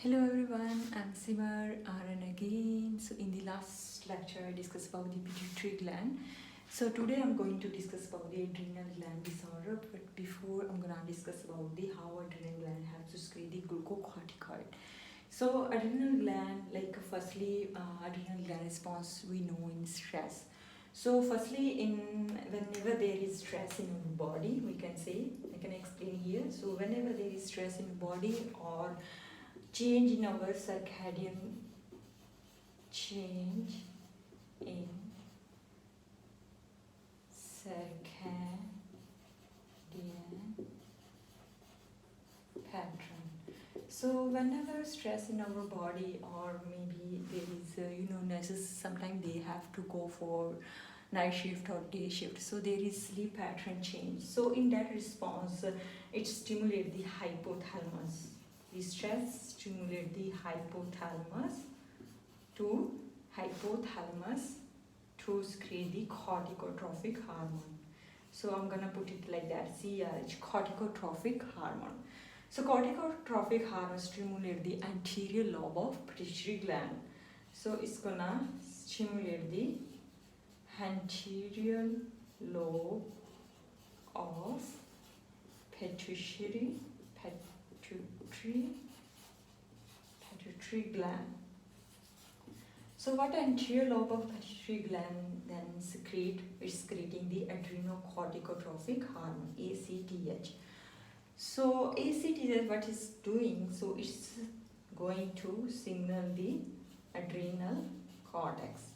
Hello everyone, I'm Simarjeet RN again. So in the last lecture I discussed about the pituitary gland. So today I'm going to discuss about the adrenal gland disorder, but before I'm gonna discuss about the how adrenal gland helps to secrete the glucocorticoid. So adrenal gland, firstly, adrenal gland response we know in stress. So firstly, whenever there is stress in our body, we can say, I can explain here. So whenever there is stress in the body or change in our circadian change in circadian pattern. So whenever stress in our body, or maybe there is sometimes they have to go for night shift or day shift, so there is sleep pattern change. So in that response, it stimulates the hypothalamus. The stress stimulate the hypothalamus to secrete the corticotropic hormone. So I'm gonna put it like that, CRH, corticotropic hormone. So corticotropic hormone stimulate the anterior lobe of pituitary gland. So it's gonna stimulate the anterior lobe of pituitary gland. So what anterior lobe of pituitary gland then secrete is secreting the adrenocorticotropic hormone, ACTH. So ACTH, what is doing, so it's going to signal the adrenal cortex.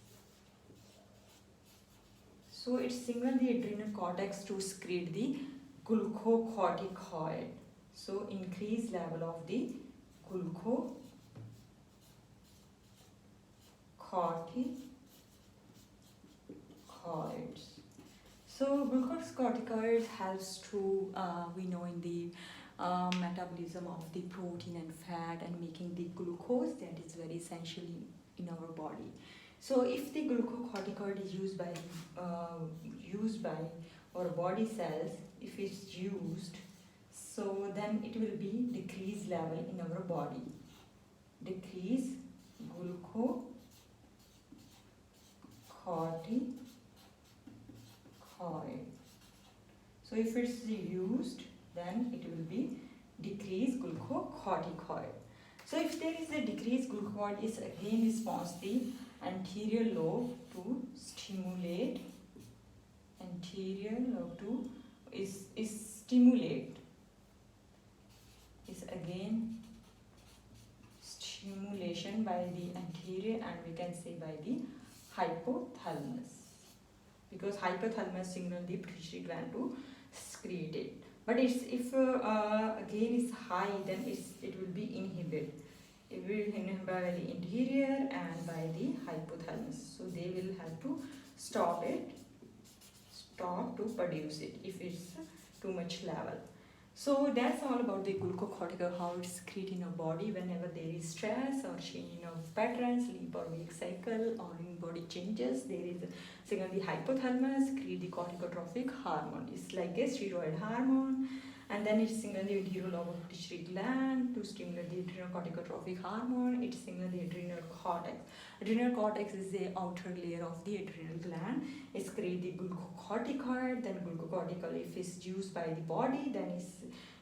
So it signals the adrenal cortex to secrete the glucocorticoid. So increase level of the glucocorticoids. So glucocorticoids helps to we know in the metabolism of the protein and fat and making the glucose that is very essential in our body. So if the glucocorticoid is used by our body cells, if it's used, so then it will be decreased level in our body. Decrease glucocorticoid. So if it's used, then it will be decreased glucocorticoid. So if there is a decreased glucocorticoid, is again response the anterior lobe to stimulate. Anterior lobe to stimulate. Is again stimulation by the anterior, and we can say by the hypothalamus, because hypothalamus signal the pituitary gland to secrete it. But if again is high, then it will be inhibited. It will be inhibited by the anterior and by the hypothalamus. So they will have to stop to produce it if it's too much level. So that's all about the glucocorticoid, how it's secreted in our body whenever there is stress or change of pattern, sleep or wake cycle, or in body changes. There is a signal the hypothalamus secrete the corticotropic hormone. It's like a steroid hormone, and then it signals the anterior lobe of pituitary gland to stimulate the adrenocorticotropic hormone. It signals the adrenal cortex. Adrenal cortex is the outer layer of the adrenal gland. It secretes the glucocorticoid. Then glucocorticoid, if it's used by the body, then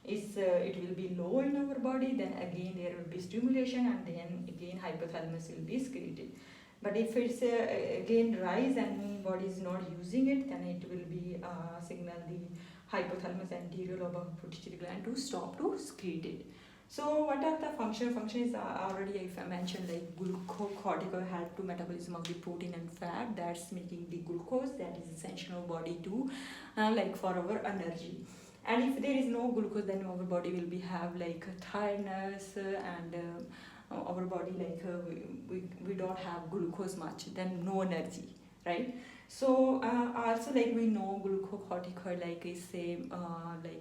it will be low in our body. Then again there will be stimulation, and then again hypothalamus will be secreted. But if it's again rise and body is not using it, then it will be signal the hypothalamus anterior lobe of pituitary gland to stop to secrete it. So what are the function? Function is already, if I mentioned, like glucocorticoid help to metabolism of the protein and fat, that's making the glucose that is essential in our body to like for our energy. And if there is no glucose, then our body will be have like tiredness and our body we don't have glucose much, then no energy, right? So also like we know glucocorticoid like is same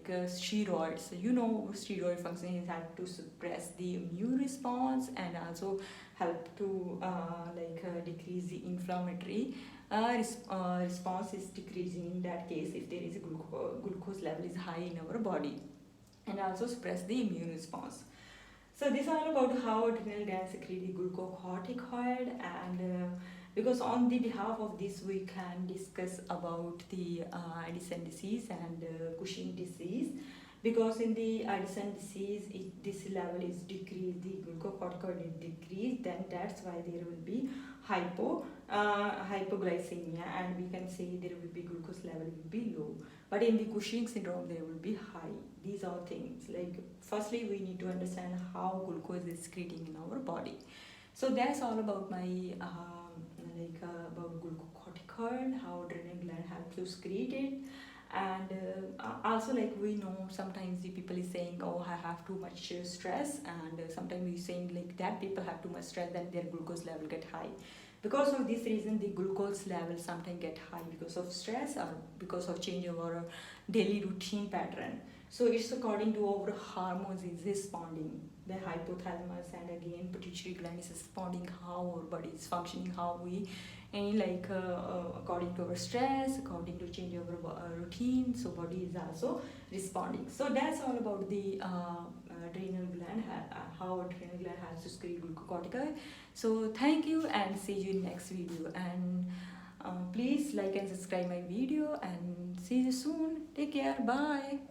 steroids. So steroid function is help to suppress the immune response and also help to decrease the inflammatory response is decreasing in that case if there is a glucose level is high in our body, and also suppress the immune response. So this is all about how adrenal gland secrete the glucocorticoid, and because on the behalf of this we can discuss about the Addison disease and Cushing disease. Because in the Addison disease, this level is decreased, the glucocorticoid is decreased, then that's why there will be hypoglycemia, and we can say there will be glucose level will be low. But in the Cushing syndrome, there will be high. These are things like, firstly, we need to understand how glucose is secreting in our body. So that's all about my about glucocorticoid, how adrenal gland helps to secrete it. And also, like, we know sometimes the people is saying, oh, I have too much stress, and sometimes we saying like that people have too much stress, then their glucose level get high. Because of this reason, the glucose level sometimes get high because of stress or because of change of our daily routine pattern. So it's according to our hormones is responding. The hypothalamus and again pituitary gland is responding how our body is functioning, how we according to our stress, according to change of our routine. So body is also responding. So that's all about the adrenal gland, how adrenal gland has to secrete glucocorticoid. So thank you and see you in next video, and please like and subscribe my video, and see you soon. Take care. Bye.